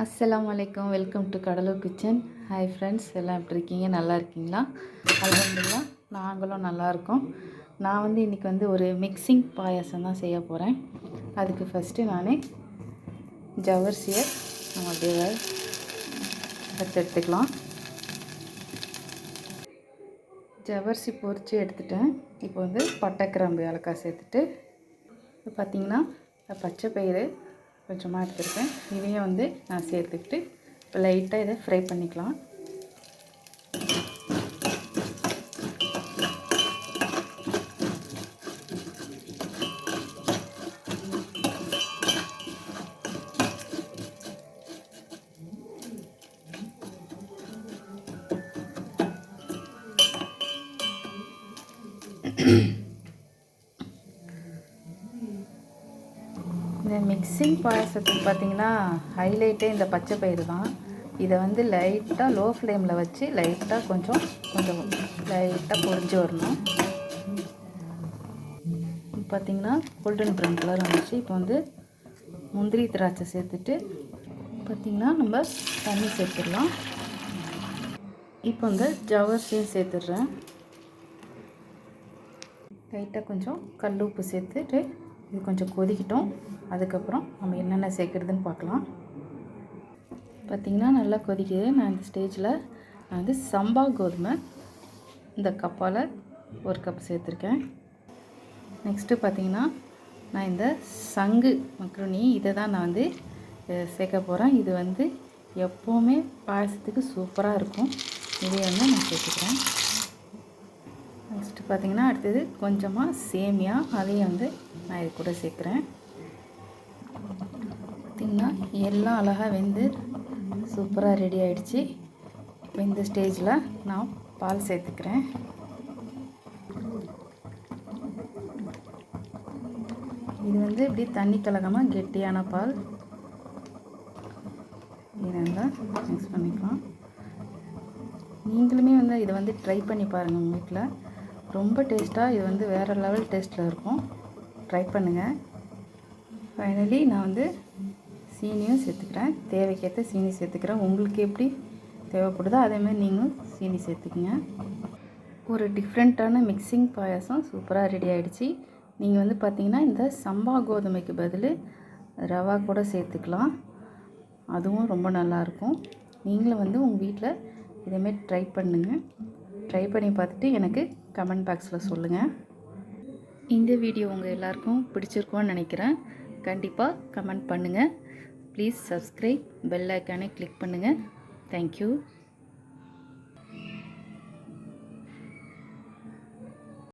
அஸ்ஸலாமு அலைக்கும். Welcome to Cuddalore kitchen. Hi friends, எல்லாம் எப்படி இருக்கீங்க? நல்லா இருக்கீங்களா? அல்ஹம்துலில்லாஹ், நாங்களும் நல்லாயிருக்கோம். நான் இன்றைக்கி ஒரு மிக்சிங் பாயாசம் தான் செய்ய போகிறேன். அதுக்கு ஃபஸ்ட்டு நான் ஜவ்வரிசியை நம்ம அப்படியே எடுத்துக்கலாம். ஜவ்வரிசி பொரித்து எடுத்துட்டேன். இப்போ பட்டை கிராம்பு ஏலக்காய் சேர்த்துட்டு பார்த்திங்கன்னா பச்சை பயிறு கொஞ்சமாக எடுத்துருக்கேன். இதையும் நான் சேர்த்துக்கிட்டு இப்போ லைட்டாக இதை ஃப்ரை பண்ணிக்கலாம். இந்த மிக்சிங் பாயாசத்துக்கு பார்த்திங்கன்னா ஹைலைட்டே இந்த பச்சை பயிறு தான். இதை லைட்டாக லோ ஃப்ளேமில் வச்சு லைட்டாக கொஞ்சம் லைட்டாக பொரிஞ்சு வரணும். பார்த்திங்கன்னா கோல்டன் ப்ரௌன் கலர் வந்துச்சு. இப்போ முந்திரி திராட்சை சேர்த்துட்டு பார்த்திங்கன்னா நம்ம தண்ணி சேர்த்துடலாம். இப்போ ஜவ்வரிசியும் சேர்த்துடுறேன். லைட்டாக கொஞ்சம் கல் உப்பு சேர்த்துட்டு இது கொஞ்சம் கொதிக்கிட்டோம். அதுக்கப்புறம் நம்ம என்னென்ன சேர்க்குறதுன்னு பார்க்கலாம். பார்த்திங்கன்னா நல்லா கொதிக்குது. நான் இந்த ஸ்டேஜில் நான் சம்பா கோதுமை இந்த கப்பால் ஒரு கப் சேர்த்துருக்கேன். நெக்ஸ்ட்டு பார்த்திங்கன்னா நான் இந்த சங்கு மக்ருனி இதை தான் நான் சேர்க்க போகிறேன். இது எப்போவுமே பாயசத்துக்கு சூப்பராக இருக்கும். இதை நான் சேர்த்துக்கிறேன். நெக்ஸ்ட்டு பார்த்திங்கன்னா அடுத்தது கொஞ்சமாக சேமியா, அதையும் நான் இது கூட சேர்க்குறேன். பார்த்திங்கன்னா எல்லாம் அழகாக வெந்து சூப்பராக ரெடி ஆகிடுச்சு. இப்போ இந்த ஸ்டேஜில் நான் பால் சேர்த்துக்கிறேன். இது இப்படி தண்ணி கலக்காமல் கெட்டியான பால். இதை மிக்ஸ் பண்ணிக்கலாம். நீங்களுமே இதை ட்ரை பண்ணி பாருங்கள். உங்கள் வீட்டில் ரொம்ப டேஸ்ட்டாக இது வேறு லெவல் டேஸ்ட்டில் இருக்கும். ட்ரை பண்ணுங்கள். ஃபைனலி நான் சீனியும் சேர்த்துக்கிறேன். தேவைக்கேற்ற சீனி சேர்த்துக்கிறேன். உங்களுக்கு எப்படி தேவைப்படுதோ அதேமாதிரி நீங்களும் சீனி சேர்த்துக்குங்க. ஒரு டிஃப்ரெண்ட்டான மிக்சிங் பாயாசம் சூப்பராக ரெடி ஆகிடுச்சு. நீங்கள் பார்த்திங்கன்னா இந்த சம்பா கோதுமைக்கு பதில் ரவா கூட சேர்த்துக்கலாம். அதுவும் ரொம்ப நல்லாயிருக்கும். நீங்களும் உங்கள் வீட்டில் இதேமாரி ட்ரை பண்ணுங்கள். ட்ரை பண்ணி பார்த்துட்டு எனக்கு கமெண்ட் பாக்ஸில் சொல்லுங்கள். இந்த வீடியோ உங்கள் எல்லாருக்கும் பிடிச்சிருக்கோன்னு நினைக்கிறேன். கண்டிப்பாக கமெண்ட் பண்ணுங்கள். ப்ளீஸ் சப்ஸ்கிரைப், பெல் ஐக்கானை கிளிக் பண்ணுங்கள். தேங்க்யூ.